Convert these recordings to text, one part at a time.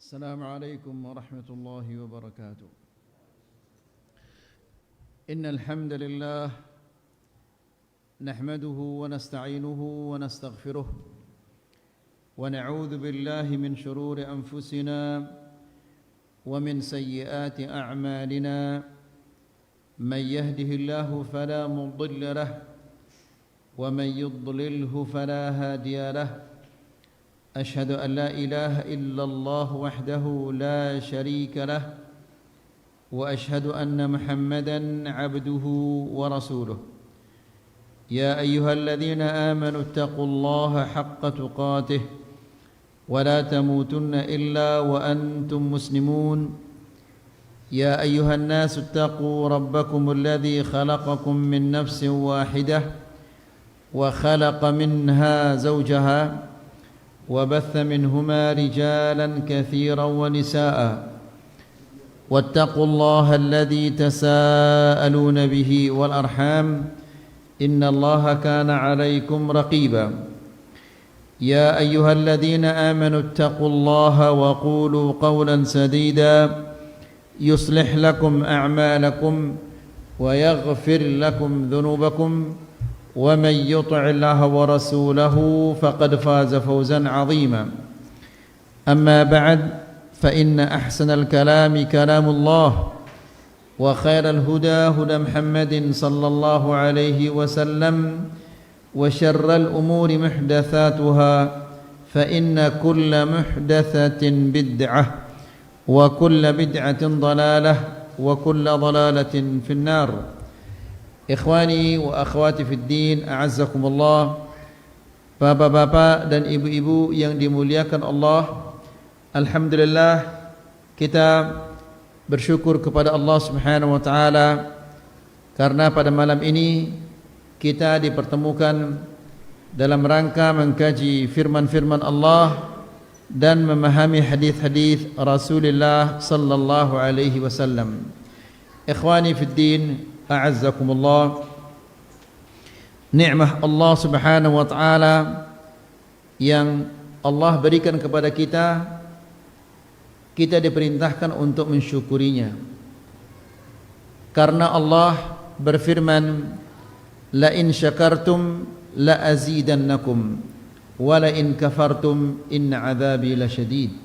السلام عليكم ورحمة الله وبركاته. إن الحمد لله نحمده ونستعينه ونستغفره ونعوذ بالله من شرور أنفسنا ومن سيئات أعمالنا من يهده الله فلا مضل له ومن يضلله فلا هادي له أشهد أن لا إله إلا الله وحده لا شريك له وأشهد أن محمدًا عبده ورسوله يا أيها الذين آمنوا اتقوا الله حق تقاته ولا تموتن إلا وأنتم مسلمون يا أيها الناس اتقوا ربكم الذي خلقكم من نفس واحدة وخلق منها زوجها وبث منهما رجالا كثيرا ونساء واتقوا الله الذي تساءلون به والأرحام إن الله كان عليكم رقيبا يا أيها الذين آمنوا اتقوا الله وقولوا قولا سديدا يصلح لكم أعمالكم ويغفر لكم ذنوبكم ومن يطع الله ورسوله فقد فاز فوزا عظيما أما بعد فإن أحسن الكلام كلام الله وخير الهدى هدى محمد صلى الله عليه وسلم وشر الأمور محدثاتها فإن كل محدثة بدعة وكل بدعة ضلالة وكل ضلالة في النار. Ikhwani wa akhwati fid din, a'azzakumullah. Bapak-bapak dan ibu-ibu yang dimuliakan Allah, alhamdulillah kita bersyukur kepada Allah Subhanahu wa taala karena pada malam ini kita dipertemukan dalam rangka mengkaji firman-firman Allah dan memahami hadis-hadis Rasulullah sallallahu alaihi wasallam. Ikhwani fid din, a'azzakumullah. Nikmat Allah Subhanahu wa taala yang Allah berikan kepada kita, kita diperintahkan untuk mensyukurinya. Karena Allah berfirman, la in syakartum la azidannakum wa la in kafartum inna adzabi lasyadid.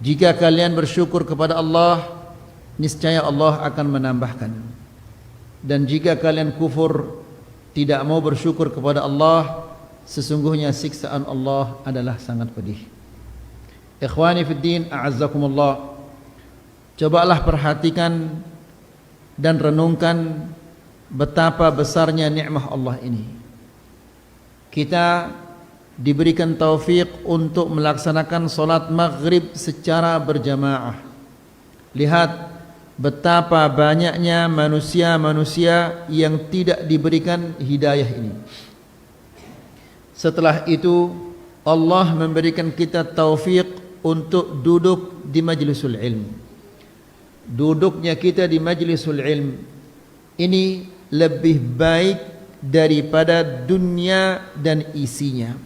Jika kalian bersyukur kepada Allah, niscaya Allah akan menambahkan. Dan jika kalian kufur, tidak mau bersyukur kepada Allah, sesungguhnya siksaan Allah adalah sangat pedih. Ikhwani fid din, a'azzakumullah. Cobalah perhatikan dan renungkan betapa besarnya nikmat Allah ini. Kita diberikan taufik untuk melaksanakan salat maghrib secara berjamaah. Lihat betapa banyaknya manusia-manusia yang tidak diberikan hidayah ini. Setelah itu Allah memberikan kita taufik untuk duduk di majlisul ilm. Duduknya kita di majlisul ilm ini lebih baik daripada dunia dan isinya.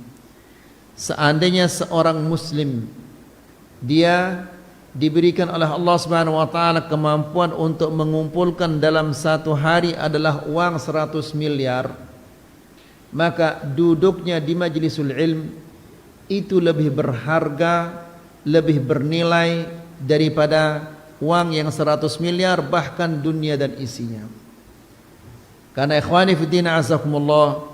Seandainya seorang muslim dia diberikan oleh Allah Subhanahu wa taala kemampuan untuk mengumpulkan dalam satu hari adalah uang 100 miliar, maka duduknya di majlisul ilm itu lebih berharga, lebih bernilai daripada uang yang 100 miliar bahkan dunia dan isinya. Karena ikhwani fiddin, azakumullah,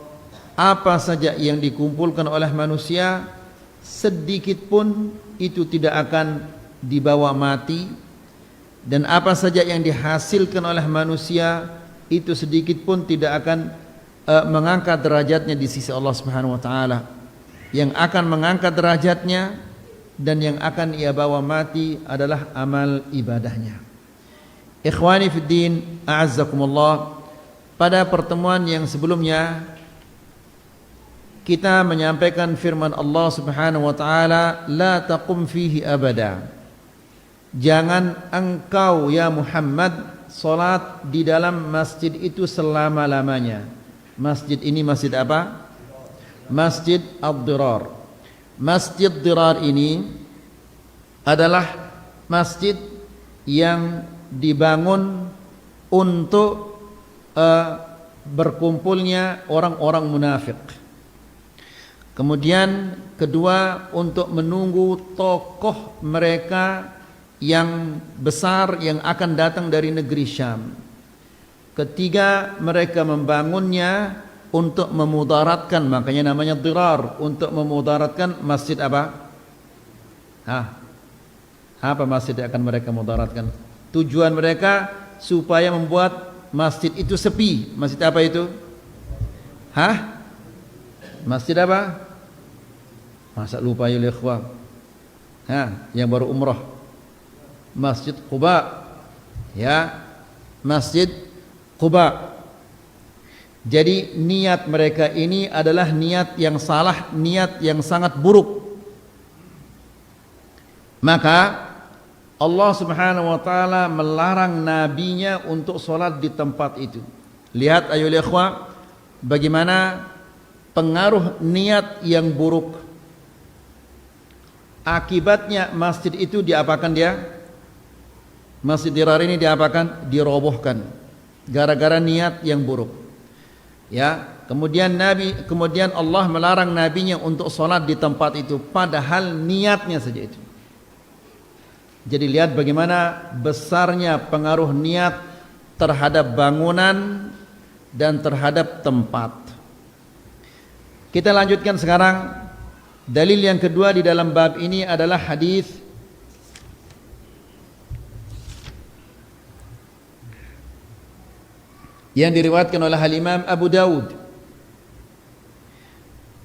apa saja yang dikumpulkan oleh manusia sedikit pun itu tidak akan dibawa mati, dan apa saja yang dihasilkan oleh manusia itu sedikit pun tidak akan mengangkat derajatnya di sisi Allah Subhanahu wa taala. Yang akan mengangkat derajatnya dan yang akan ia bawa mati adalah amal ibadahnya. Ikhwani fid din, a'azzakumullah. Pada pertemuan yang sebelumnya kita menyampaikan firman Allah Subhanahu wa taala, la taqum fihi abada. Jangan engkau ya Muhammad salat di dalam masjid itu selama-lamanya. Masjid ini masjid apa? Masjid Ad-Dirar. Masjid Dirar ini adalah masjid yang dibangun untuk berkumpulnya orang-orang munafik. Kemudian kedua, untuk menunggu tokoh mereka yang besar yang akan datang dari negeri Syam. Ketiga, mereka membangunnya untuk memudaratkan, makanya namanya dirar, untuk memudaratkan masjid apa? Apa masjid yang akan mereka mudaratkan? Tujuan mereka supaya membuat masjid itu sepi. Masjid apa itu? Masjid apa? Masa lupa ya ikhwah? Yang baru umrah. Masjid Quba. Ya, Masjid Quba. Jadi niat mereka ini adalah niat yang salah, niat yang sangat buruk. Maka Allah Subhanahu wa taala melarang nabinya untuk sholat di tempat itu. Lihat ayo ikhwah, bagaimana pengaruh niat yang buruk. Akibatnya masjid itu diapakan dia? Masjid Dirar ini diapakan? Dirobohkan gara-gara niat yang buruk. Ya, kemudian Allah melarang nabinya untuk sholat di tempat itu, padahal niatnya saja itu. Jadi lihat bagaimana besarnya pengaruh niat terhadap bangunan dan terhadap tempat. Kita lanjutkan sekarang. Dalil yang kedua di dalam bab ini adalah hadis yang diriwayatkan oleh Imam Abu Dawud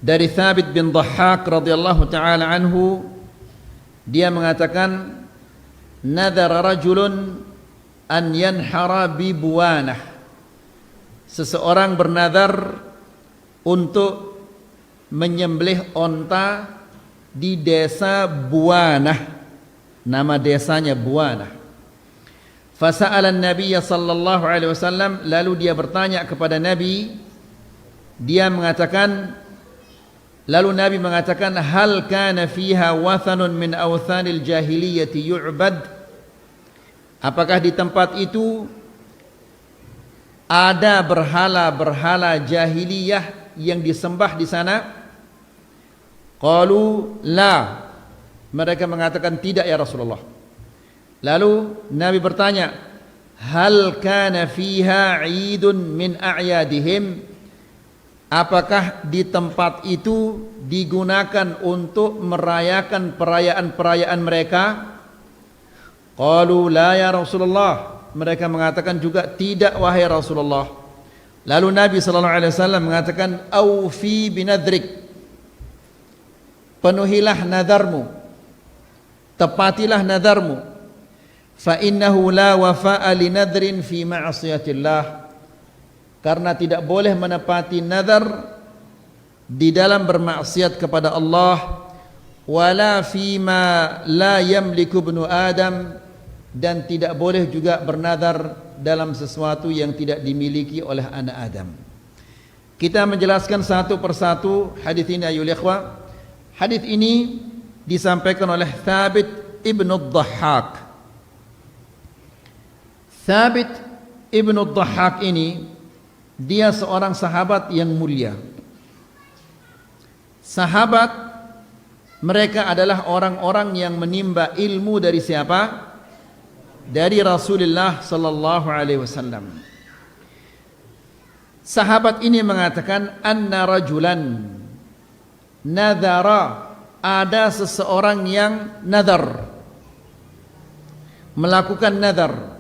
dari Thabit bin Dhahhak radhiyallahu taala anhu. Dia mengatakan, nadhara rajulun an yanhara bi buwanah. Seseorang bernadar untuk menyembelih onta di desa Buwanah. Nama desanya Buwanah. Fasa'ala an-nabiy sallallahu alaihi wasallam, lalu dia bertanya kepada Nabi. Dia mengatakan, lalu Nabi mengatakan, hal kana fiha wathanun min awthanil jahiliyati yu'bad? Apakah di tempat itu ada berhala-berhala jahiliyah yang disembah di sana? Qalu la. Mereka mengatakan tidak ya Rasulullah. Lalu Nabi bertanya, hal kana fiha 'idun min a'yadihim? Apakah di tempat itu digunakan untuk merayakan perayaan-perayaan mereka? Qalu la ya Rasulullah. Mereka mengatakan juga tidak wahai Rasulullah. Lalu Nabi sallallahu alaihi wasallam mengatakan, aufi binadrik. Penuhilah nadarmu, tepatilah nadarmu. Fa innahu la wafa'a li nadrin fi ma'siyatillah. Karena tidak boleh menepati nadar di dalam bermaksiat kepada Allah. Wala fima la yamliku ibnu Adam, dan tidak boleh juga bernadar dalam sesuatu yang tidak dimiliki oleh anak Adam. Kita menjelaskan satu persatu hadis ini ayol ikhwah. Hadis ini disampaikan oleh Thabit ibn Dhahhak. Thabit ibn Dhahhak ini dia seorang sahabat yang mulia. Sahabat, mereka adalah orang-orang yang menimba ilmu dari siapa? Dari Rasulullah sallallahu alaihi wasallam. Sahabat ini mengatakan, anna rajulan nadhara, ada seseorang yang nadhar, melakukan nadhar.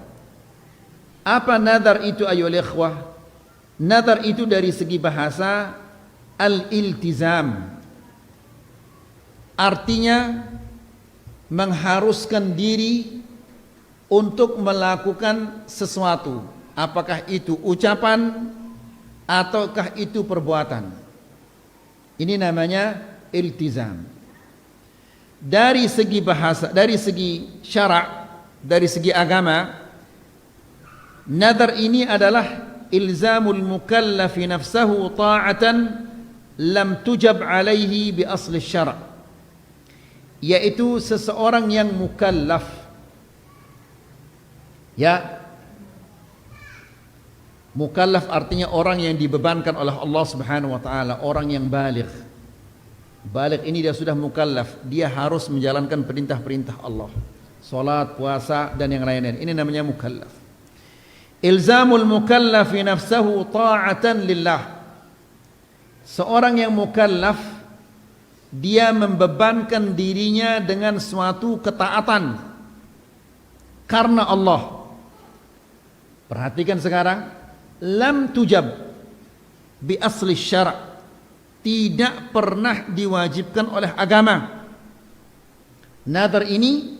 Apa nadhar itu ayo ikhwah? Nadhar itu dari segi bahasa al-iltizam, artinya mengharuskan diri untuk melakukan sesuatu, apakah itu ucapan ataukah itu perbuatan. Ini namanya iltizam. Dari segi bahasa, dari segi syarak, dari segi agama, nadar ini adalah ilzamul mukallafi nafsahu ta'atan lam tujab alaihi bi asli syara'. yaitu seseorang yang mukallaf. Ya, mukallaf artinya orang yang dibebankan oleh Allah Subhanahu wa taala, orang yang baligh. Baligh ini dia sudah mukallaf, dia harus menjalankan perintah-perintah Allah. Salat, puasa dan yang lain-lain. Ini namanya mukallaf. Ilzamul mukallafi nafsahu ta'atan lillah. Seorang yang mukallaf dia membebankan dirinya dengan suatu ketaatan karena Allah. Perhatikan sekarang, lam tujab bi asli syara', tidak pernah diwajibkan oleh agama. Nadar ini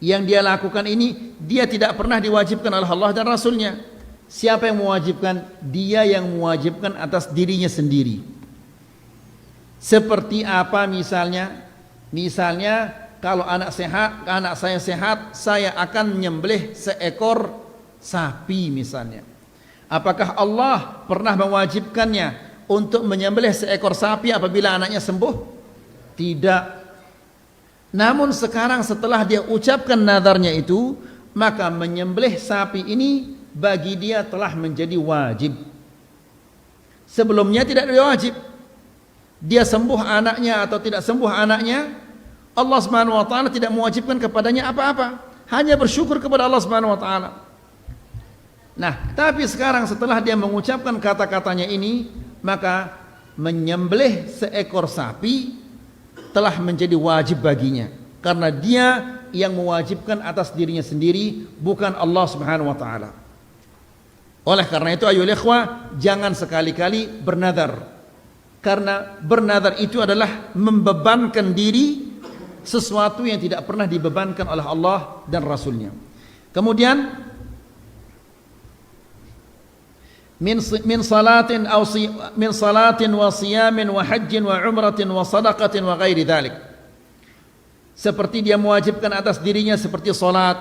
yang dia lakukan ini, dia tidak pernah diwajibkan oleh Allah dan Rasulnya. Siapa yang mewajibkan? Dia yang mewajibkan atas dirinya sendiri. Seperti apa misalnya? Misalnya kalau anak saya sehat, saya akan menyembelih seekor sapi misalnya. Apakah Allah pernah mewajibkannya untuk menyembelih seekor sapi apabila anaknya sembuh? Tidak. Namun sekarang setelah dia ucapkan nadarnya itu, maka menyembelih sapi ini bagi dia telah menjadi wajib. Sebelumnya tidak wajib. Dia sembuh anaknya atau tidak sembuh anaknya, Allah Subhanahu wa taala tidak mewajibkan kepadanya apa-apa, hanya bersyukur kepada Allah Subhanahu wa taala. Nah, tapi sekarang setelah dia mengucapkan kata-katanya ini, maka menyembelih seekor sapi telah menjadi wajib baginya, karena dia yang mewajibkan atas dirinya sendiri, bukan Allah Subhanahu wa taala. Oleh karena itu ayolah ikhwah, jangan sekali-kali bernadar, karena bernadar itu adalah membebankan diri sesuatu yang tidak pernah dibebankan oleh Allah dan Rasulnya. Kemudian min salatin wa siyamin wa hajjin wa umratin wa sadaqatin wa ghairi dhalik. Seperti dia mewajibkan atas dirinya seperti salat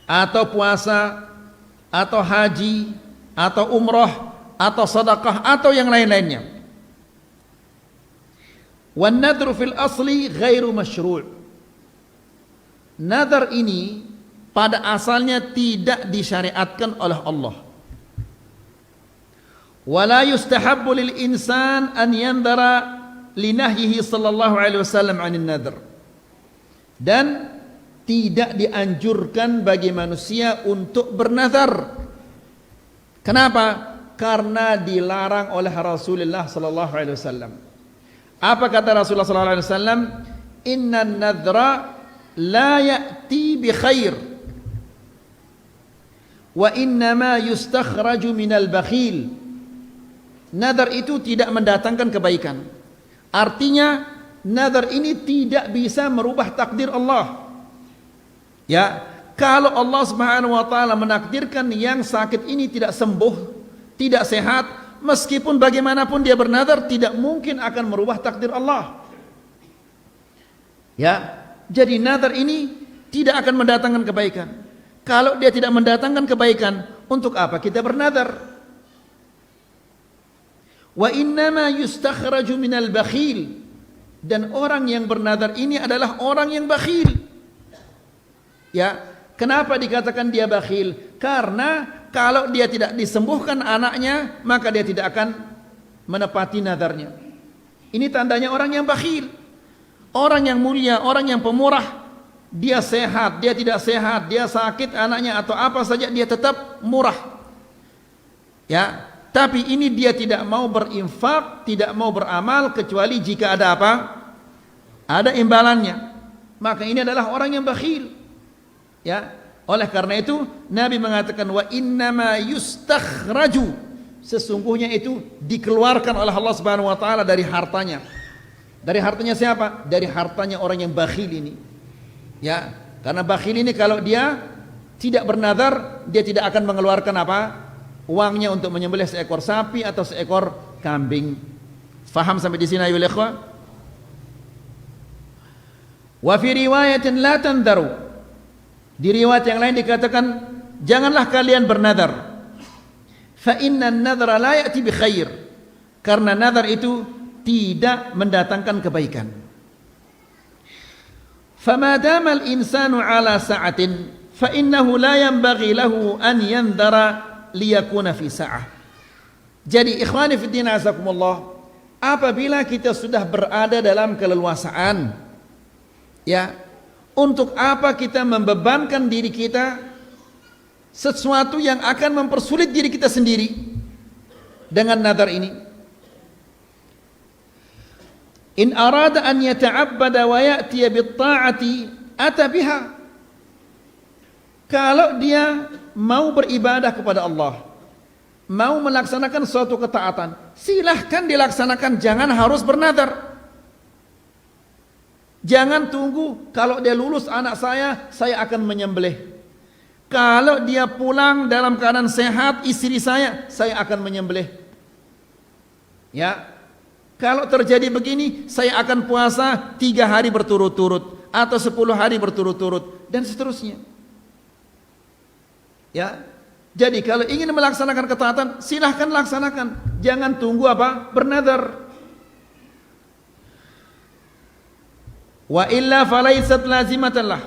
atau puasa atau haji atau umrah atau sedekah atau yang lain-lainnya. Wan nadru fil asli ghairu masyru'. Nadar ini pada asalnya tidak disyariatkan oleh Allah. Wala yustahabbu lil insan an yandara linahyihi sallallahu alaihi wasallam 'anil nadr. Dan tidak dianjurkan bagi manusia untuk bernazar. Kenapa? Karena dilarang oleh Rasulullah sallallahu alaihi wasallam. Apa kata Rasulullah sallallahu alaihi wasallam? Innan nadra la ya'ti bi khair wa innama yustakhraju minal bakhil. Nadar itu tidak mendatangkan kebaikan. Artinya nadar ini tidak bisa merubah takdir Allah. Ya, kalau Allah Subhanahu wa taala menakdirkan yang sakit ini tidak sembuh, tidak sehat, meskipun bagaimanapun dia bernadar, tidak mungkin akan merubah takdir Allah. Ya, jadi nadar ini tidak akan mendatangkan kebaikan. Kalau dia tidak mendatangkan kebaikan, untuk apa kita bernadar? Wa innama yustakhraju minal bakhil. Dan orang yang bernadar ini adalah orang yang bakhil. Ya, kenapa dikatakan dia bakhil? Karena kalau dia tidak disembuhkan anaknya, maka dia tidak akan menepati nadarnya. Ini tandanya orang yang bakhil. Orang yang mulia, orang yang pemurah, dia sehat, dia tidak sehat, dia sakit anaknya atau apa saja, dia tetap murah. Ya, tapi ini dia tidak mau berinfak, tidak mau beramal kecuali jika ada apa? Ada imbalannya. Maka ini adalah orang yang bakhil. Ya, oleh karena itu Nabi mengatakan wa innama yustakhraju, sesungguhnya itu dikeluarkan oleh Allah Subhanahu wa taala dari hartanya. Dari hartanya siapa? Dari hartanya orang yang bakhil ini. Ya, karena bakhil ini kalau dia tidak bernadar, dia tidak akan mengeluarkan apa? Uangnya untuk menyembelih seekor sapi atau seekor kambing. Faham sampai di sini ayo ikhwah? Wa fi riwayatin la tandaru. Di riwayat yang lain dikatakan janganlah kalian bernadar. Fa inna an-nadra la ya'ti bi khair. Karena nadar itu tidak mendatangkan kebaikan. فما دام الإنسان على سعة فإنه لا ينبغي له أن ينذر ليكون في سعة. Jadi ikhwani fiddin azakumullah, apabila kita sudah berada dalam keleluasaan, ya, untuk apa kita membebankan diri kita sesuatu yang akan mempersulit diri kita sendiri dengan nazar ini? In arada an yata'abbada wa ya'tiya bit-ta'ati ata biha. Kalau dia mau beribadah kepada Allah, mau melaksanakan suatu ketaatan, silahkan dilaksanakan, jangan harus bernazar. Jangan tunggu kalau dia lulus anak saya akan menyembelih. Kalau dia pulang dalam keadaan sehat istri saya akan menyembelih. Ya, kalau terjadi begini, saya akan puasa 3 hari berturut-turut atau 10 hari berturut-turut dan seterusnya. Ya, jadi kalau ingin melaksanakan ketaatan, silahkan laksanakan. Jangan tunggu apa? Bernazar. Wa illa falaysat lazimatan lah,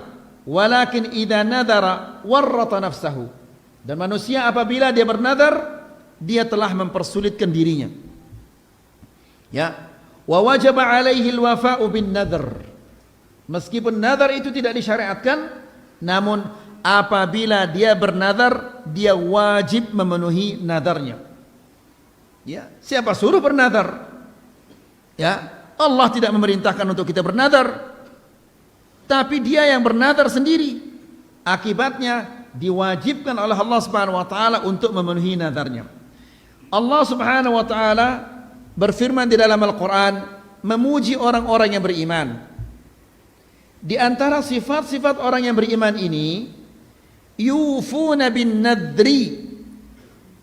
walakin idza nadara warrata nafsahu. Dan manusia apabila dia bernazar, dia telah mempersulitkan dirinya. Ya, wa wajaba alaihi alwafa'u bin nadhr. Meskipun nazar itu tidak disyariatkan, namun apabila dia bernazar, dia wajib memenuhi nazarnya. Ya, siapa suruh bernazar? Ya, Allah tidak memerintahkan untuk kita bernazar, tapi dia yang bernazar sendiri. Akibatnya diwajibkan oleh Allah Subhanahu wa taala untuk memenuhi nazarnya. Allah Subhanahu wa taala berfirman di dalam Al-Qur'an memuji orang-orang yang beriman. Di antara sifat-sifat orang yang beriman ini, yufuna bin nadri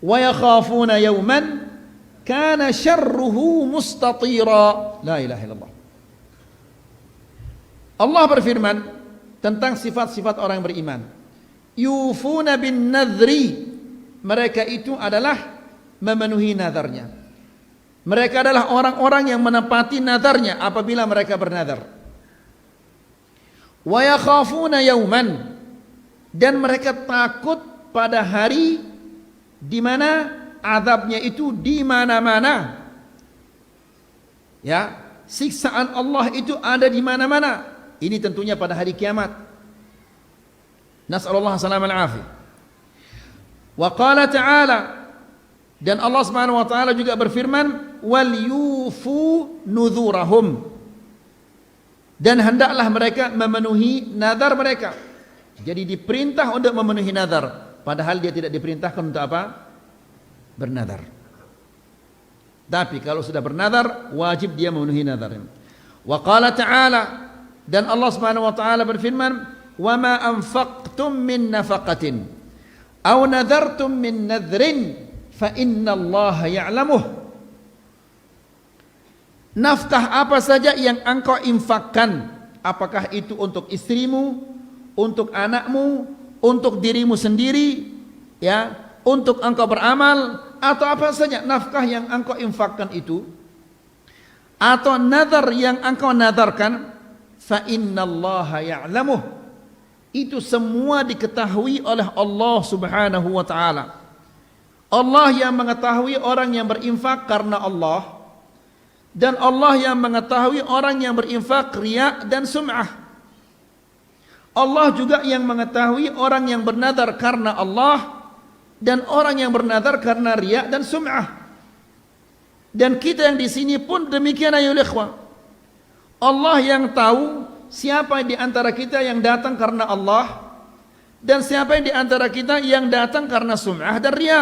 wa yakhafuna yawman kana syarruhu mustatira. La ilaha illallah. Allah berfirman tentang sifat-sifat orang yang beriman. Yufuna bin nadri, mereka itu adalah memenuhi nazarnya. Mereka adalah orang-orang yang menepati nazarnya apabila mereka bernazar. Wa yakhafuna yawman, dan mereka takut pada hari di mana azabnya itu di mana-mana. Ya, siksaan Allah itu ada di mana-mana. Ini tentunya pada hari kiamat. Nas'alullah salamal afiyah. Wa qala ta'ala, dan Allah Subhanahu wa taala juga berfirman, wal yufu nuzurahum, dan hendaklah mereka memenuhi nazar mereka. Jadi diperintah untuk memenuhi nazar, padahal dia tidak diperintahkan untuk apa? Bernazar. Tapi kalau sudah bernazar, wajib dia memenuhi nazar. Wa qala ta'ala, dan Allah Subhanahu wa taala berfirman, wa ma anfaqtum min nafaqatin aw nadartum min nadhrin fa innallaha ya'lamuh. Nafkah apa saja yang engkau infakkan, apakah itu untuk istrimu, untuk anakmu, untuk dirimu sendiri, ya, untuk engkau beramal, atau apa saja nafkah yang engkau infakkan itu, atau nazar yang engkau nazarkan, fa innallaha ya'lamuh, itu semua diketahui oleh Allah Subhanahu wa taala. Allah yang mengetahui orang yang berinfak karena Allah, dan Allah yang mengetahui orang yang berinfak riya dan sum'ah. Allah juga yang mengetahui orang yang bernazar karena Allah dan orang yang bernazar karena riya dan sum'ah. Dan kita yang di sini pun demikian ayo ikhwah. Allah yang tahu siapa di antara kita yang datang karena Allah dan siapa yang di antara kita yang datang karena sum'ah dan riya.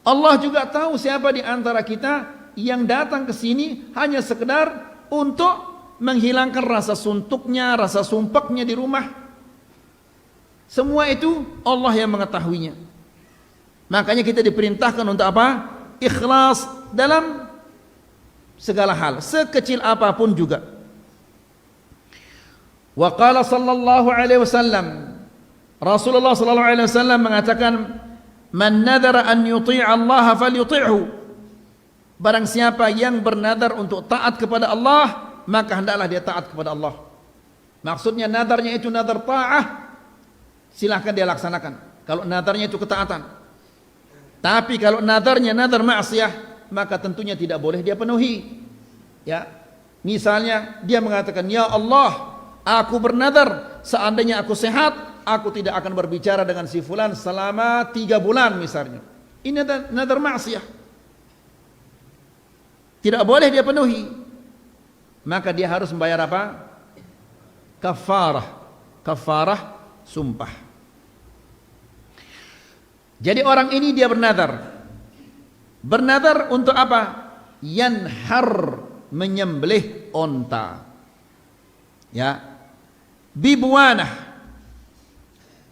Allah juga tahu siapa di antara kita yang datang ke sini hanya sekedar untuk menghilangkan rasa suntuknya, rasa sumpeknya di rumah. Semua itu Allah yang mengetahuinya. Makanya kita diperintahkan untuk apa? Ikhlas dalam segala hal, sekecil apapun juga. Wa qala sallallahu alaihi wasallam, Rasulullah sallallahu alaihi wasallam mengatakan, man nadara an yuti'a Allah falyuti'hu. Barang siapa yang bernadar untuk taat kepada Allah, maka hendaklah dia taat kepada Allah. Maksudnya nadarnya itu nadar ta'ah, silahkan dia laksanakan. Kalau nadarnya itu ketaatan. Tapi kalau nadarnya nadar maksiyah, maka tentunya tidak boleh dia penuhi. Ya, misalnya dia mengatakan, ya Allah, aku bernadar seandainya aku sehat, aku tidak akan berbicara dengan si fulan selama 3 bulan misalnya. Ini nadar maksiyah. Tidak boleh dia penuhi. Maka dia harus membayar apa? Kafarah sumpah. Jadi orang ini dia bernadar. Bernadar untuk apa? Yanhar, menyembelih onta. Ya. Bibuanah.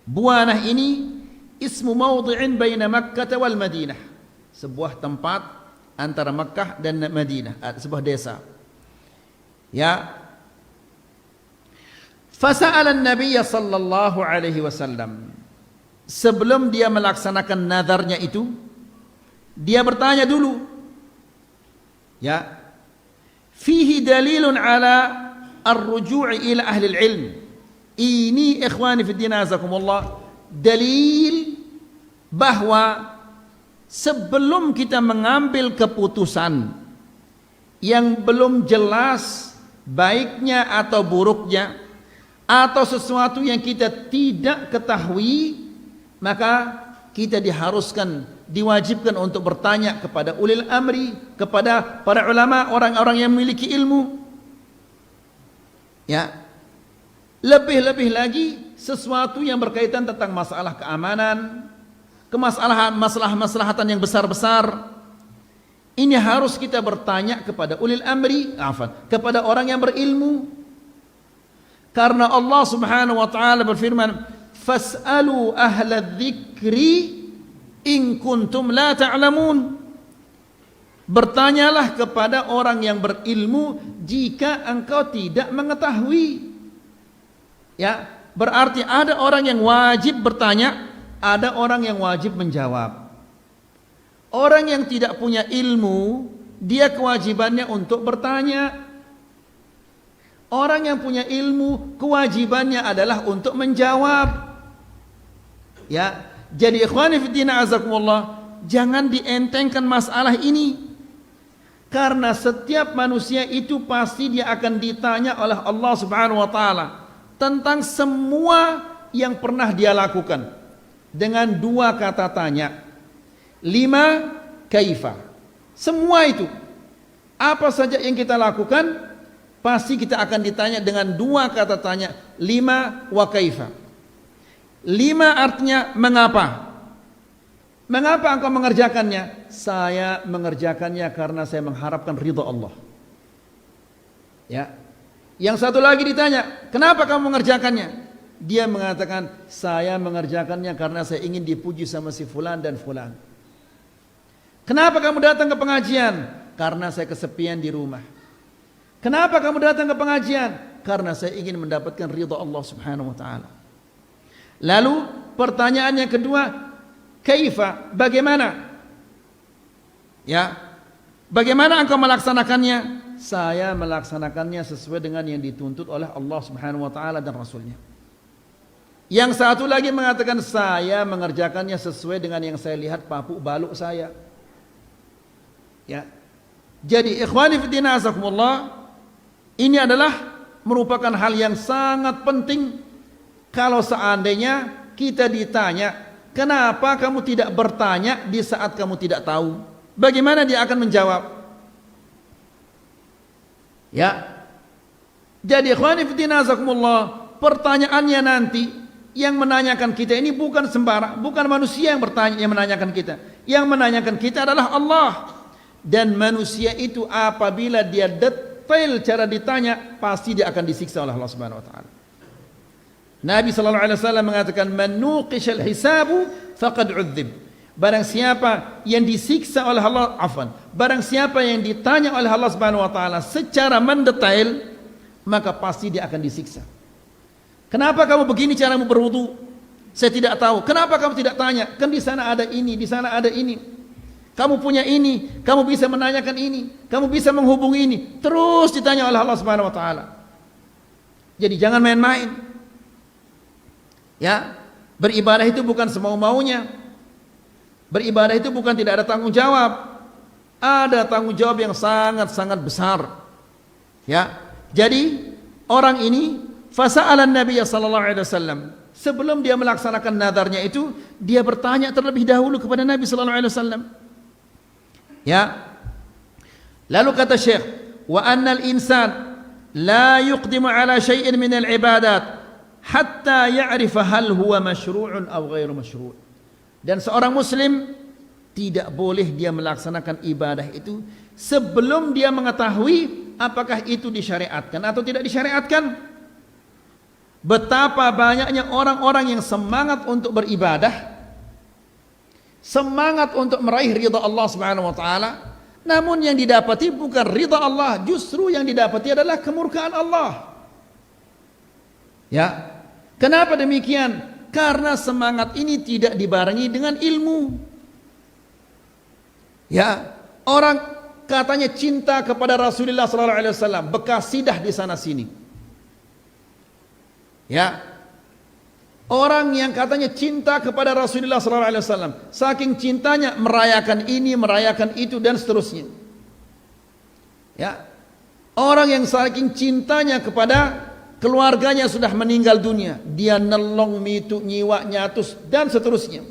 Buanah ini ismu mawdi'in baina Makkah wal Madinah. Sebuah tempat antara Makkah dan Madinah, sebuah desa. Ya. Fasa'ala an-nabiy sallallahu alaihi wasallam. Sebelum dia melaksanakan nadarnya itu, dia bertanya dulu. Ya. Fihi dalilun ala ar-ruju' ila ahli al-ilm. Ini ikhwani fi din azakumullah, dalil bahwa sebelum kita mengambil keputusan yang belum jelas baiknya atau buruknya, atau sesuatu yang kita tidak ketahui, maka kita diharuskan, diwajibkan untuk bertanya kepada ulil amri, kepada para ulama, orang-orang yang memiliki ilmu. Ya, lebih-lebih lagi sesuatu yang berkaitan tentang masalah keamanan, masalah-masalahatan yang besar-besar, ini harus kita bertanya kepada ulil amri, kepada orang yang berilmu. Karena Allah Subhanahu wa taala berfirman, "Fas'alu ahla dzikri in kuntum la ta'lamun." Bertanyalah kepada orang yang berilmu jika engkau tidak mengetahui. Ya, berarti ada orang yang wajib bertanya, ada orang yang wajib menjawab. Orang yang tidak punya ilmu, dia kewajibannya untuk bertanya. Orang yang punya ilmu, kewajibannya adalah untuk menjawab. Ya, jadi ikhwani fiddina azakumullah, jangan dientengkan masalah ini. Karena setiap manusia itu pasti dia akan ditanya oleh Allah Subhanahu wa taala tentang semua yang pernah dia lakukan dengan 2 kata tanya. 5 kaifa. Semua itu, apa saja yang kita lakukan, pasti kita akan ditanya dengan 2 kata tanya. 5 wa kaifa. 5 artinya mengapa. Mengapa engkau mengerjakannya? Saya mengerjakannya karena saya mengharapkan ridha Allah. Ya. Yang satu lagi ditanya, kenapa kamu mengerjakannya? Dia mengatakan, saya mengerjakannya karena saya ingin dipuji sama si fulan dan fulan. Kenapa kamu datang ke pengajian? Karena saya kesepian di rumah. Kenapa kamu datang ke pengajian? Karena saya ingin mendapatkan ridha Allah Subhanahu wa taala. Lalu pertanyaan yang kedua, kaifa, bagaimana? Ya. Bagaimana engkau melaksanakannya? Saya melaksanakannya sesuai dengan yang dituntut oleh Allah Subhanahu wa taala dan Rasulnya. Yang satu lagi mengatakan, saya mengerjakannya sesuai dengan yang saya lihat papu baluk saya. Ya. Jadi ikhwani fiddina azakumullah, ini adalah merupakan hal yang sangat penting. Kalau seandainya kita ditanya, kenapa kamu tidak bertanya di saat kamu tidak tahu? Bagaimana dia akan menjawab? Ya. Jadi ikhwani fiddina azakumullah, pertanyaannya nanti yang menanyakan kita ini bukan sembarang, bukan manusia yang bertanya, yang menanyakan kita. Yang menanyakan kita adalah Allah. Dan manusia itu apabila dia detail cara ditanya, pasti dia akan disiksa oleh Allah Subhanahu wa taala. Nabi sallallahu alaihi wasallam mengatakan, "Man nuqishal hisabu faqad 'udzib." Barang siapa yang disiksa oleh Allah, barang siapa yang ditanya oleh Allah Subhanahu wa taala secara mendetail, maka pasti dia akan disiksa. Kenapa kamu begini caramu berwudu? Saya tidak tahu. Kenapa kamu tidak tanya? Kan di sana ada ini, di sana ada ini. Kamu punya ini, kamu bisa menanyakan ini, kamu bisa menghubungi ini. Terus ditanya oleh Allah Subhanahu wa taala. Jadi jangan main-main. Ya, beribadah itu bukan semau-maunya. Beribadah itu bukan tidak ada tanggung jawab. Ada tanggung jawab yang sangat-sangat besar. Ya. Jadi orang ini fasa'alan Nabi sallallahu alaihi wasallam. Sebelum dia melaksanakan nadarnya itu, dia bertanya terlebih dahulu kepada Nabi sallallahu alaihi wasallam. Ya. Lalu kata Syekh, wa annal insan la yuqdimu ala syai'in min al-ibadat hatta ya'rifa hal huwa masyru'un aw ghairu masyru'. Dan seorang muslim tidak boleh dia melaksanakan ibadah itu sebelum dia mengetahui apakah itu disyariatkan atau tidak disyariatkan. Betapa banyaknya orang-orang yang semangat untuk beribadah, semangat untuk meraih ridha Allah Subhanahu wa taala, namun yang didapati bukan ridha Allah, justru yang didapati adalah kemurkaan Allah. Ya. Kenapa demikian? Karena semangat ini tidak dibarengi dengan ilmu. Ya, orang katanya cinta kepada Rasulullah sallallahu alaihi wasallam, bekas sidah di sana sini. Ya. Orang yang katanya cinta kepada Rasulullah sallallahu alaihi wasallam, saking cintanya merayakan ini, merayakan itu dan seterusnya. Ya. Orang yang saking cintanya kepada keluarganya sudah meninggal dunia, dia nelong, mitu, nyiwa, nyatus dan seterusnya.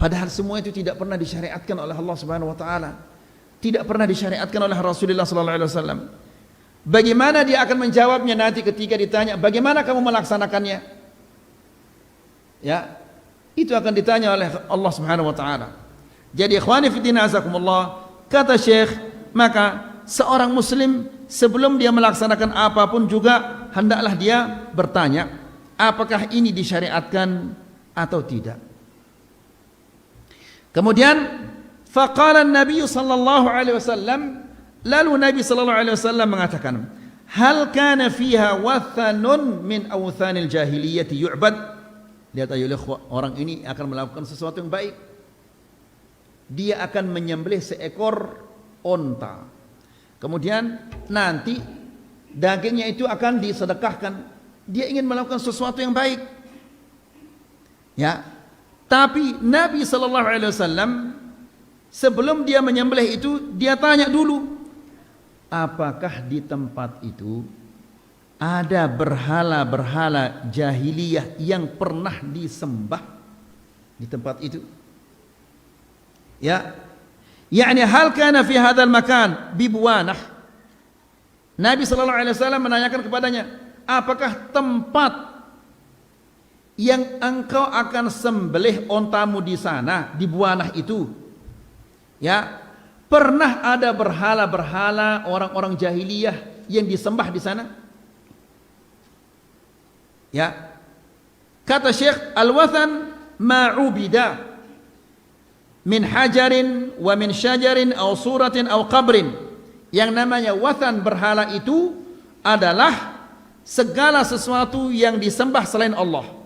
Padahal semua itu tidak pernah disyariatkan oleh Allah Subhanahu wa taala. Tidak pernah disyariatkan oleh Rasulullah sallallahu alaihi wasallam. Bagaimana dia akan menjawabnya nanti ketika ditanya, bagaimana kamu melaksanakannya? Ya, itu akan ditanya oleh Allah Subhanahu wa taala. Jadi ikhwani fi din azakumullah, kata Syekh, maka seorang muslim sebelum dia melaksanakan apapun juga hendaklah dia bertanya, apakah ini disyariatkan atau tidak. Kemudian faqala an-nabiy sallallahu alaihi wasallam, lalu Nabi sallallahu alaihi wasallam mengatakan, hal kana fiha wathanun min awthanil jahiliyah yu'bad. Lihat ayo orang ini akan melakukan sesuatu yang baik. Dia akan menyembelih seekor onta. Kemudian nanti dagingnya itu akan disedekahkan. Dia ingin melakukan sesuatu yang baik. Ya. Tapi Nabi sallallahu alaihi wasallam sebelum dia menyembelih itu, dia tanya dulu, apakah di tempat itu ada berhala-berhala jahiliyah yang pernah disembah di tempat itu? Ya. Yani hal kana fi hadzal makan bibuwanah. Nabi sallallahu alaihi wasallam menanyakan kepadanya, apakah tempat yang engkau akan sembelih ontamu di sana, di Buanah itu, ya, pernah ada berhala-berhala orang-orang jahiliyah yang disembah di sana? Ya. Kata Syekh, al-wathan ma'ubida min hajarin wa min syajarin aw suratin aw qabrin. Yang namanya wathan, berhala itu adalah segala sesuatu yang disembah selain Allah.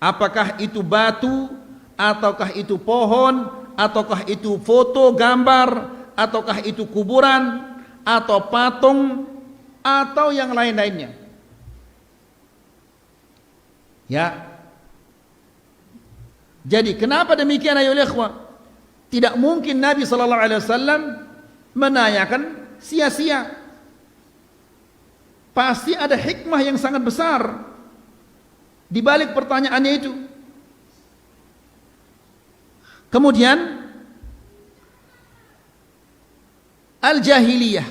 Apakah itu batu, ataukah itu pohon, ataukah itu foto, gambar, ataukah itu kuburan, atau patung, atau yang lain-lainnya. Ya. Jadi kenapa demikian ayo ikhwah? Tidak mungkin Nabi sallallahu alaihi wasallam menanyakan sia-sia. Pasti ada hikmah yang sangat besar di balik pertanyaannya itu. Kemudian al-jahiliyah,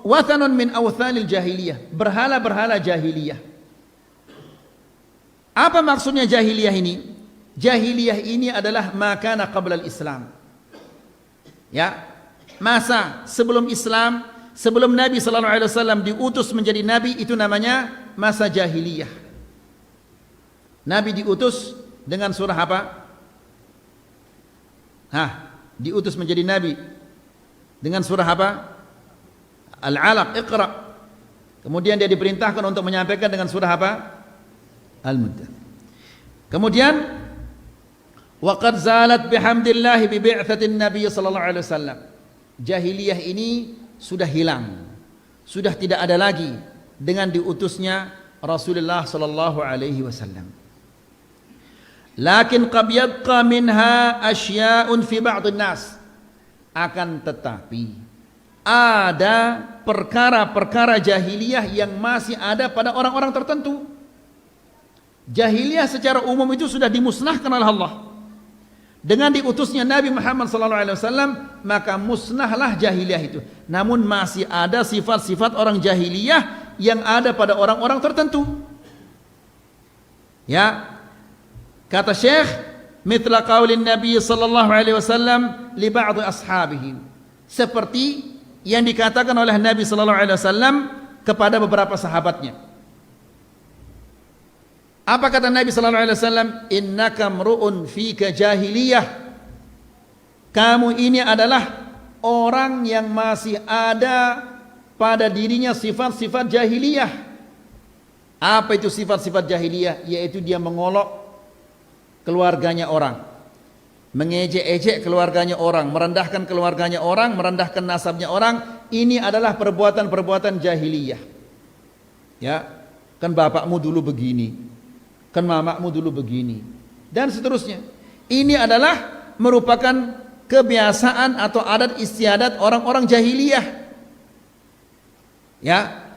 wathanun min awthanil jahiliyah, berhala-berhala jahiliyah. Apa maksudnya jahiliyah ini? Jahiliyah ini adalah makana qabla al-Islam. Ya, masa sebelum Islam, sebelum Nabi sallallahu alaihi wasallam diutus menjadi nabi, itu namanya masa jahiliyah. Nabi diutus dengan surah apa? Diutus menjadi nabi dengan surah apa? Al-Alaq, Iqra. Kemudian dia diperintahkan untuk menyampaikan dengan surah apa? Al-Muddathir. Kemudian waqad zalat bihamdillahi bi bi'tsatin nabiy sallallahu alaihi wasallam. Jahiliyah ini sudah hilang, sudah tidak ada lagi dengan diutusnya Rasulullah sallallahu alaihi wasallam. Lakin qad yabqa minha asya'un fi ba'd an-nas. Akan tetapi ada perkara-perkara jahiliyah yang masih ada pada orang-orang tertentu. Jahiliyah secara umum itu sudah dimusnahkan oleh Allah. Dengan diutusnya Nabi Muhammad SAW, maka musnahlah jahiliyah itu. Namun masih ada sifat-sifat orang jahiliyah yang ada pada orang-orang tertentu. Ya, kata Syekh, mithla qaulin Nabi sallallahu alaihi wasallam li ba'd ashabihi. Seperti yang dikatakan oleh Nabi sallallahu alaihi wasallam kepada beberapa sahabatnya. Apa kata Nabi sallallahu alaihi wasallam? Innaka mru'un fika jahiliyah. Kamu ini adalah orang yang masih ada pada dirinya sifat-sifat jahiliyah. Apa itu sifat-sifat jahiliyah? Yaitu dia mengolok keluarganya orang, mengejek-ejek keluarganya orang, merendahkan keluarganya orang, merendahkan nasabnya orang. Ini adalah perbuatan-perbuatan jahiliyah. Ya, kan bapakmu dulu begini, kan mamakmu dulu begini, dan seterusnya. Ini adalah merupakan kebiasaan atau adat istiadat orang-orang jahiliyah. Ya,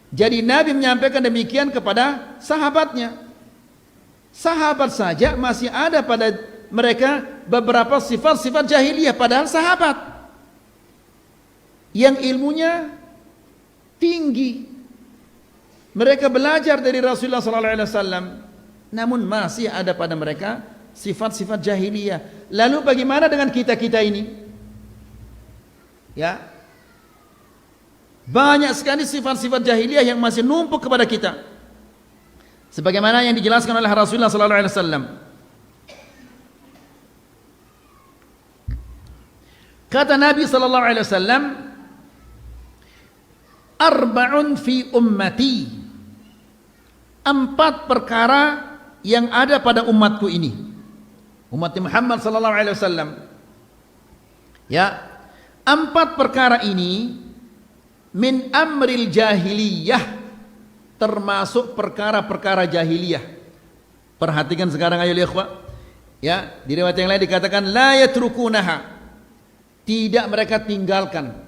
jadi Nabi menyampaikan demikian kepada sahabatnya. Sahabat saja masih ada pada mereka beberapa sifat-sifat jahiliyah, padahal sahabat yang ilmunya tinggi, mereka belajar dari Rasulullah SAW, namun masih ada pada mereka sifat-sifat jahiliyah. Lalu bagaimana dengan kita-kita ini? Ya, banyak sekali sifat-sifat jahiliyah yang masih numpuk kepada kita, sebagaimana yang dijelaskan oleh Rasulullah SAW. Kata Nabi SAW, arba'un fi ummati, 4 perkara yang ada pada umatku ini, umat Muhammad SAW. Ya, 4 perkara ini min amril jahiliyah, termasuk perkara-perkara jahiliyah. Perhatikan sekarang ayo ikhwah. Ya, di riwayat yang lain dikatakan la yatrukunaha, tidak mereka tinggalkan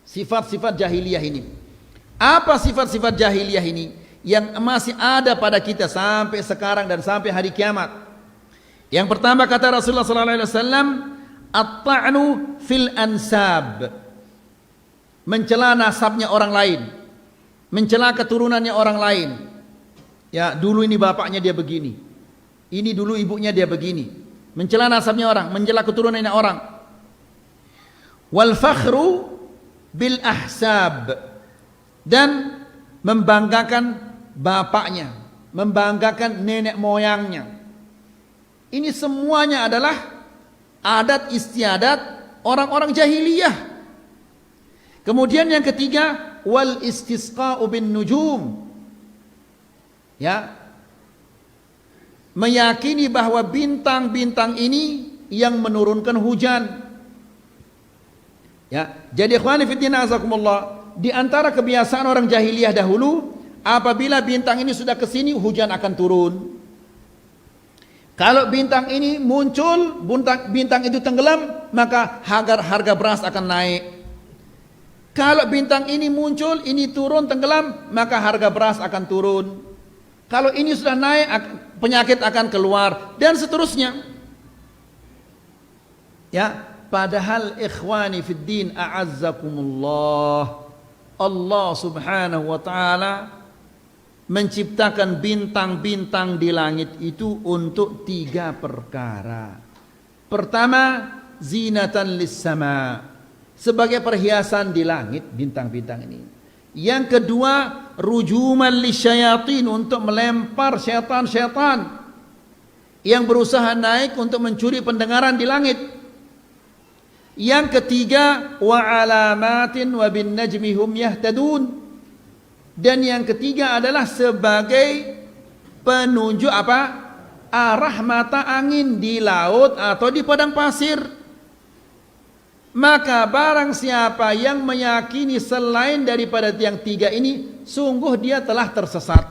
sifat-sifat jahiliyah ini. Apa sifat-sifat jahiliyah ini yang masih ada pada kita sampai sekarang dan sampai hari kiamat? Yang pertama kata Rasulullah SAW, at-ta'nu fil ansab, mencela nasabnya orang lain, mencela keturunannya orang lain. Ya, dulu ini bapaknya dia begini, ini dulu ibunya dia begini. Mencela nasabnya orang, mencela keturunannya orang. Wal fakhru bil ahsab, dan membanggakan bapaknya, membanggakan nenek moyangnya. Ini semuanya adalah adat istiadat orang-orang jahiliyah. Kemudian yang ketiga, wal istisqa'u bin nujum. Ya, meyakini bahwa bintang-bintang ini yang menurunkan hujan. Ya, jadi ikhwani fillah azakumullah, di antara kebiasaan orang jahiliyah dahulu, apabila bintang ini sudah ke sini, hujan akan turun. Kalau bintang ini muncul, bintang itu tenggelam, maka harga beras akan naik. Kalau bintang ini muncul, ini turun, tenggelam, maka harga beras akan turun. Kalau ini sudah naik, penyakit akan keluar, dan seterusnya. Ya, padahal ikhwani fid din a'azzakumullah, Allah subhanahu wa ta'ala menciptakan bintang-bintang di langit itu untuk 3 perkara. Pertama, zinatan lis-sama, sebagai perhiasan di langit bintang-bintang ini. Yang kedua, rujuman lisyayatin, untuk melempar syaitan-syaitan yang berusaha naik untuk mencuri pendengaran di langit. Yang ketiga, wa alamatin wa bin najmi hum yahtadun, dan yang ketiga adalah sebagai penunjuk apa? Arah mata angin di laut atau di padang pasir. Maka barang siapa yang meyakini selain daripada yang tiga ini, sungguh dia telah tersesat.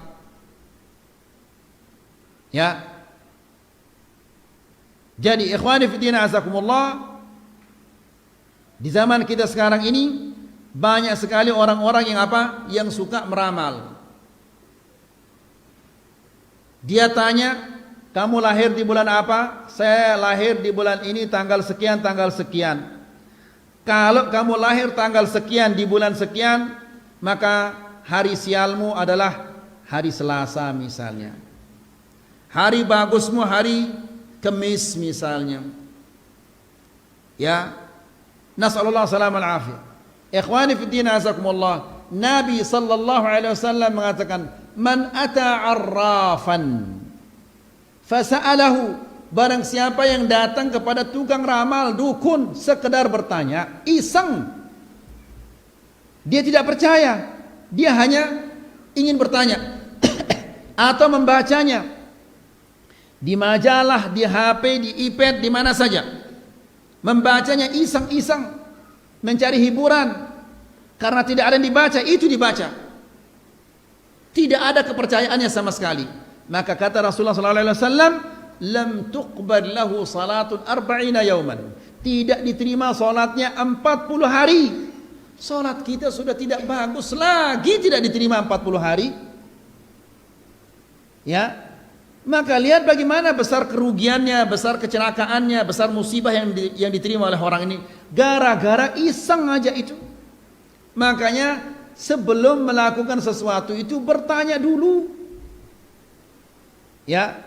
Ya. Jadi ikhwani fillah azakumullah, di zaman kita sekarang ini banyak sekali orang-orang yang apa? Yang suka meramal. Dia tanya, kamu lahir di bulan apa? Saya lahir di bulan ini tanggal sekian, tanggal sekian. Kalau kamu lahir tanggal sekian di bulan sekian, maka hari sialmu adalah hari Selasa misalnya. Hari bagusmu hari Kamis misalnya. Ya. Nas'alullah salam al-afiyah. Ikhwani fi din azakumullah. Nabi sallallahu alaihi wasallam mengatakan, "Man ata 'arrafan fasa'alahu." Barang siapa yang datang kepada tukang ramal, dukun, sekedar bertanya, iseng. Dia tidak percaya, dia hanya ingin bertanya atau membacanya di majalah, di HP, di iPad, di mana saja. Membacanya iseng-iseng, mencari hiburan. Karena tidak ada yang dibaca, itu dibaca. Tidak ada kepercayaannya sama sekali. Maka kata Rasulullah SAW, lam tuqbal lahu salatun arba'ina yauman. Tidak diterima salatnya 40 hari. Salat kita sudah tidak bagus lagi tidak diterima 40 hari. Ya. Maka lihat bagaimana besar kerugiannya, besar kecelakaannya, besar musibah yang diterima oleh orang ini gara-gara iseng aja itu. Makanya sebelum melakukan sesuatu itu bertanya dulu. Ya.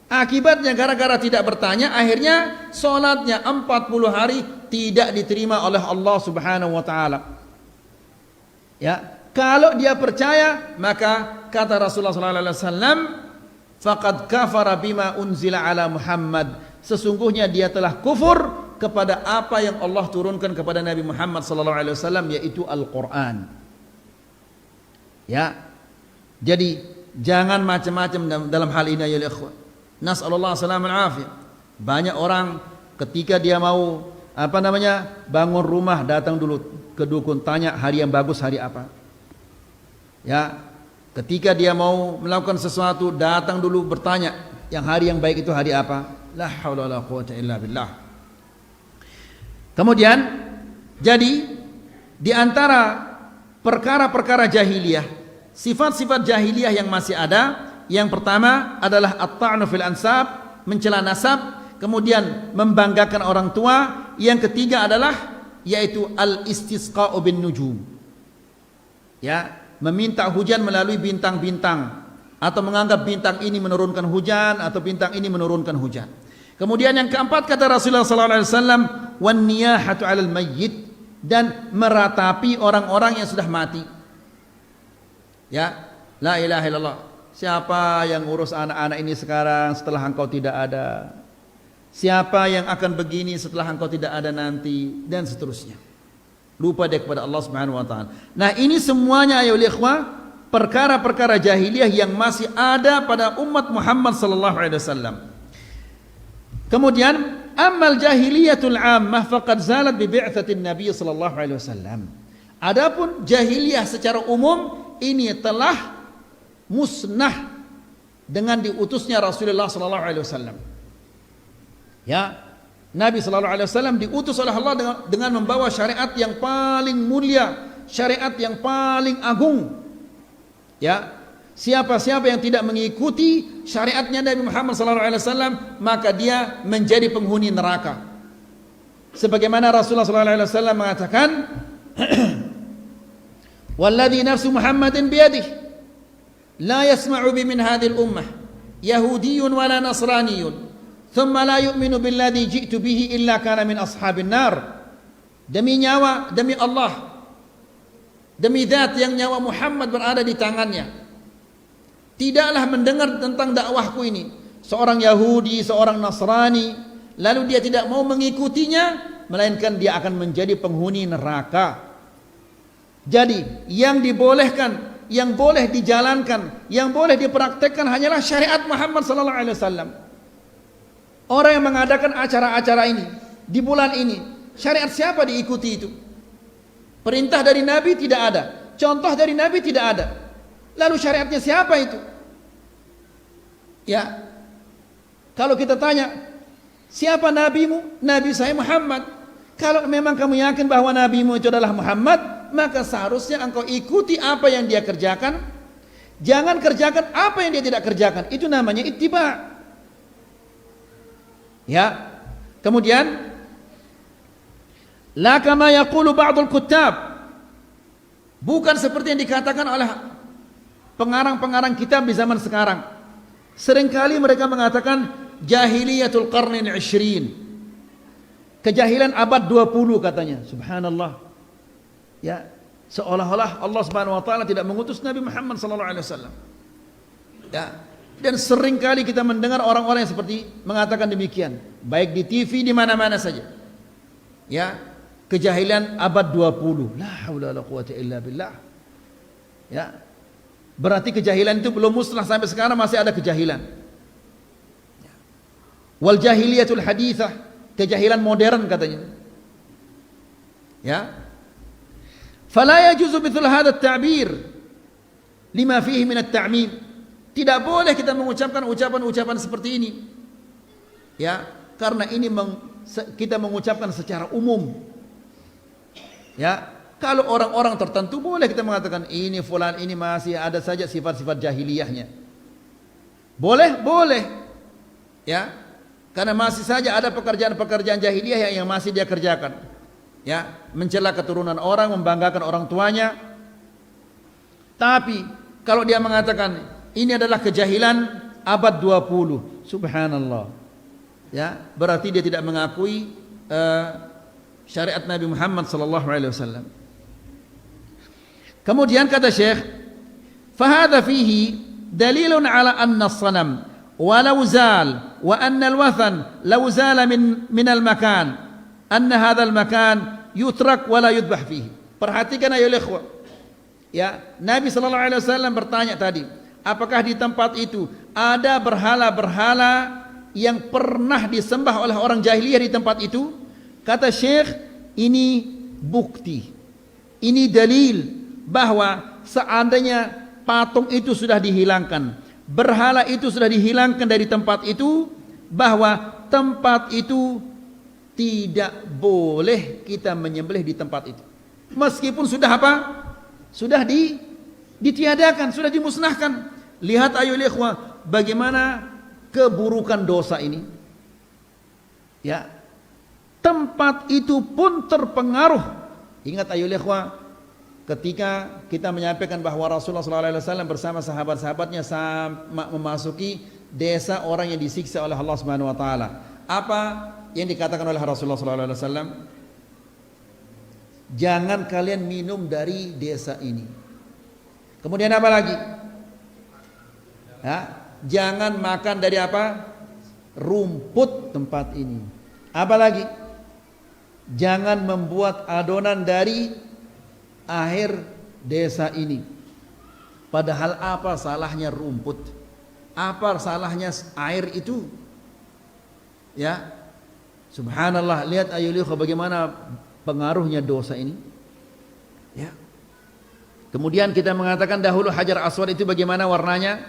Akibatnya gara-gara tidak bertanya, akhirnya solatnya 40 hari tidak diterima oleh Allah Subhanahu wa taala. Ya, kalau dia percaya, maka kata Rasulullah sallallahu alaihi wasallam, faqad kafara bima unzila ala Muhammad. Sesungguhnya dia telah kufur kepada apa yang Allah turunkan kepada Nabi Muhammad sallallahu alaihi wasallam, yaitu Al-Qur'an. Ya. Jadi jangan macam-macam dalam hal ini ya ikhwan. Nas'alullah salam al-afiyah. Banyak orang ketika dia mau bangun rumah, datang dulu ke dukun, tanya hari yang bagus hari apa. Ya, ketika dia mau melakukan sesuatu, datang dulu bertanya yang hari yang baik itu hari apa. La haula wala quwwata illa billah. Kemudian jadi di antara perkara-perkara jahiliyah, sifat-sifat jahiliyah yang masih ada, yang pertama adalah at-ta'nu fil ansab, mencela nasab, kemudian membanggakan orang tua. Yang ketiga adalah yaitu al-istisqa'u bin nujum. Ya, meminta hujan melalui bintang-bintang, atau menganggap bintang ini menurunkan hujan atau bintang ini menurunkan hujan. Kemudian yang keempat kata Rasulullah sallallahu alaihi wasallam, wan niyahatu 'alal mayyit, dan meratapi orang-orang yang sudah mati. Ya, la ilaha illallah. Siapa yang urus anak-anak ini sekarang setelah engkau tidak ada? Siapa yang akan begini setelah engkau tidak ada nanti? Dan seterusnya. Lupa dia kepada Allah Subhanahu wa taala. Nah, ini semuanya ayo ikhwah, perkara-perkara jahiliyah yang masih ada pada umat Muhammad sallallahu alaihi wasallam. Kemudian amal jahiliyatul ammah faqad zalat bi bi'tsatin Nabi sallallahu alaihi wasallam. Adapun jahiliyah secara umum ini telah musnah dengan diutusnya Rasulullah sallallahu alaihi wasallam. Ya, Nabi sallallahu alaihi wasallam diutus oleh Allah dengan membawa syariat yang paling mulia, syariat yang paling agung. Ya, siapa-siapa yang tidak mengikuti syariatnya Nabi Muhammad sallallahu alaihi wasallam, maka dia menjadi penghuni neraka. Sebagaimana Rasulullah sallallahu alaihi wasallam mengatakan, "Walladzi nafsu Muhammadin biyadihi لا يسمع بي من هذه الأمة يهودي ولا نصراني ثم لا يؤمن بالذي جئت به إلا كان من أصحاب النار." Demi nyawa, demi Allah, demi zat yang nyawa Muhammad berada di tangannya, tidaklah mendengar tentang dakwahku ini seorang Yahudi, seorang Nasrani, lalu dia tidak mau mengikutinya, melainkan dia akan menjadi penghuni neraka. Jadi yang dibolehkan, yang boleh dijalankan, yang boleh dipraktekkan hanyalah syariat Muhammad sallallahu alaihi wasallam. Orang yang mengadakan acara-acara ini di bulan ini Syariat siapa diikuti itu? Perintah dari Nabi tidak ada, contoh dari Nabi tidak ada. Lalu syariatnya siapa itu? Ya, kalau kita tanya, siapa nabimu? Nabi saya Muhammad. Kalau memang kamu yakin bahwa nabimu itu adalah Muhammad, maka seharusnya engkau ikuti apa yang dia kerjakan. Jangan kerjakan apa yang dia tidak kerjakan. Itu namanya ittiba. Ya. Kemudian, la kama yaqulu ba'dul kuttab. Bukan seperti yang dikatakan oleh pengarang-pengarang kitab di zaman sekarang. Seringkali mereka mengatakan jahiliyatul qarnin 20. Kejahilan abad 20 katanya. Subhanallah. Ya, seolah-olah Allah Subhanahu wa taala tidak mengutus Nabi Muhammad sallallahu alaihi wasallam. Ya. Dan seringkali kita mendengar orang-orang yang seperti mengatakan demikian, baik di TV di mana-mana saja. Ya, kejahilan abad 20. La haula wala quwata illa billah. Ya. Berarti kejahilan itu belum musnah sampai sekarang, masih ada kejahilan. Wal jahiliyatul hadithah, kejahilan modern katanya. Ya. Fala yajuzu mithlu hadha at-ta'bir lima fihi min at-ta'mim. Tidak boleh kita mengucapkan ucapan-ucapan seperti ini. Ya, karena ini kita mengucapkan secara umum. Ya, kalau orang-orang tertentu boleh kita mengatakan ini fulan ini masih ada saja sifat-sifat jahiliyahnya. Boleh, boleh. Ya. Karena masih saja ada pekerjaan-pekerjaan jahiliyah yang masih dia kerjakan. Ya, mencela keturunan orang, membanggakan orang tuanya. Tapi kalau dia mengatakan ini adalah kejahilan abad 20, subhanallah. Ya, berarti dia tidak mengakui syariat Nabi Muhammad sallallahu alaihi wasallam. Kemudian kata Syekh, "Fahadha fihi dalilun ala anna as-sanam walau zal wa anna al-wathan law zala min al-makan anna hadha al-makan yutrak wa la yudbah fihi." Perhatikan ayo ikhwah. Ya, Nabi sallallahu alaihi wasallam bertanya tadi, apakah di tempat itu ada berhala-berhala yang pernah disembah oleh orang jahiliyah di tempat itu? Kata Syekh, ini bukti, ini dalil bahwa seandainya patung itu sudah dihilangkan, berhala itu sudah dihilangkan dari tempat itu, bahwa tempat itu tidak boleh kita menyembelih di tempat itu. Meskipun sudah apa? Sudah ditiadakan, sudah dimusnahkan. Lihat ayo ikhwah, bagaimana keburukan dosa ini. Ya. Tempat itu pun terpengaruh. Ingat ayo ikhwah, ketika kita menyampaikan bahwa Rasulullah SAW bersama sahabat-sahabatnya memasuki desa orang yang disiksa oleh Allah Subhanahu wa taala. Apa yang dikatakan oleh Rasulullah SAW? Jangan kalian minum dari desa ini. Kemudian apa lagi? Ya, jangan makan dari apa? Rumput tempat ini. Apa lagi? Jangan membuat adonan dari air desa ini. Padahal apa salahnya rumput? Apa salahnya air itu? Ya. Subhanallah, lihat ayulihu bagaimana pengaruhnya dosa ini. Ya. Kemudian kita mengatakan dahulu Hajar Aswad itu bagaimana warnanya?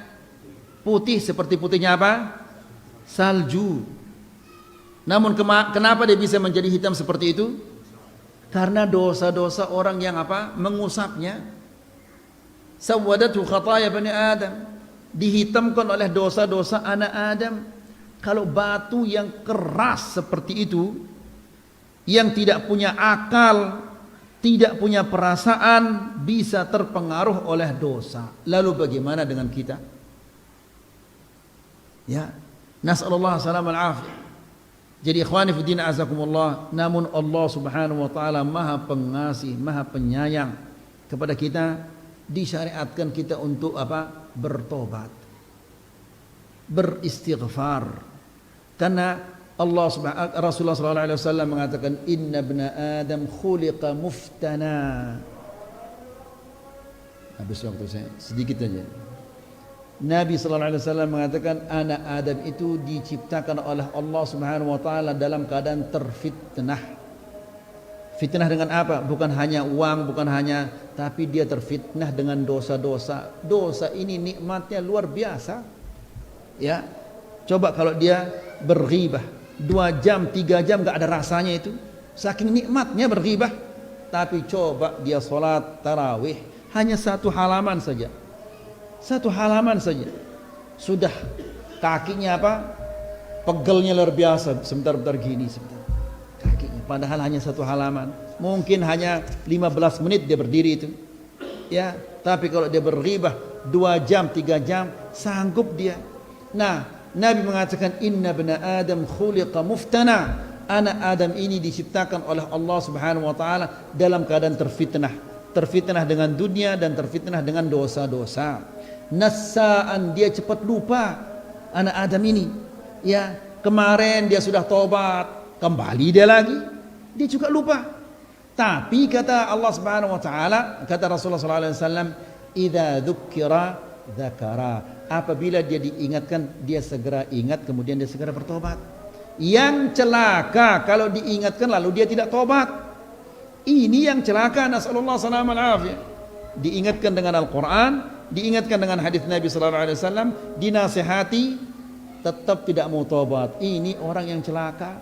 Putih seperti putihnya apa? Salju. Namun kenapa dia bisa menjadi hitam seperti itu? Karena dosa-dosa orang yang apa? Mengusapnya. Sawadatu khataya bani Adam. Dihitamkan oleh dosa-dosa anak Adam. Kalau batu yang keras seperti itu, yang tidak punya akal, tidak punya perasaan, bisa terpengaruh oleh dosa. Lalu bagaimana dengan kita? Ya, nas'alullah salam al-afiyah. Jadi ikhwani fi din azakumullah, namun Allah Subhanahu wa taala Maha Pengasih, Maha Penyayang kepada kita, disyariatkan kita untuk apa? Bertobat, beristighfar. Karena Rasulullah sallallahu alaihi wasallam mengatakan inna ibna adam khuliqa muftana. Habis waktu saya sedikit saja. Nabi sallallahu alaihi wasallam mengatakan anak Adam itu diciptakan oleh Allah Subhanahu wa taala dalam keadaan terfitnah. Fitnah dengan apa? Bukan hanya uang, bukan hanya, tapi dia terfitnah dengan dosa-dosa. Dosa ini nikmatnya luar biasa. Ya, coba kalau dia berghibah 2 jam, 3 jam gak ada rasanya itu. Saking nikmatnya berghibah. Tapi coba dia sholat tarawih hanya 1 halaman saja. 1 halaman saja. Sudah kakinya apa? Pegelnya luar biasa, sebentar-bentar gini sebentar. Kakinya padahal hanya 1 halaman. Mungkin hanya 15 menit dia berdiri itu. Ya, tapi kalau dia berghibah 2 jam, 3 jam, sanggup dia. Nah, Nabi mengatakan inna bna Adam khuliqa muftana. Anak Adam ini diciptakan oleh Allah Subhanahu wa taala dalam keadaan terfitnah. Terfitnah dengan dunia dan terfitnah dengan dosa-dosa. Nassaan, dia cepat lupa anak Adam ini. Ya, kemarin dia sudah tobat, kembali dia lagi, dia juga lupa. Tapi kata Allah Subhanahu wa taala, kata Rasulullah sallallahu alaihi wasallam, "Idza dzukira dzakara." Apabila dia diingatkan, dia segera ingat, kemudian dia segera bertobat. Yang celaka kalau diingatkan lalu dia tidak tobat. Ini yang celaka, nasallallahu salamal afiyah. Diingatkan dengan Al-Qur'an, diingatkan dengan hadis Nabi sallallahu alaihi wasallam, dinasihati, tetap tidak mau tobat. Ini orang yang celaka.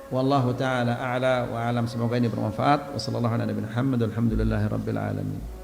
Wallahu taala a'la wa alam. Semoga ini bermanfaat. Wassallallahu ala nabiyina Muhammad walhamdulillahirabbil alamin.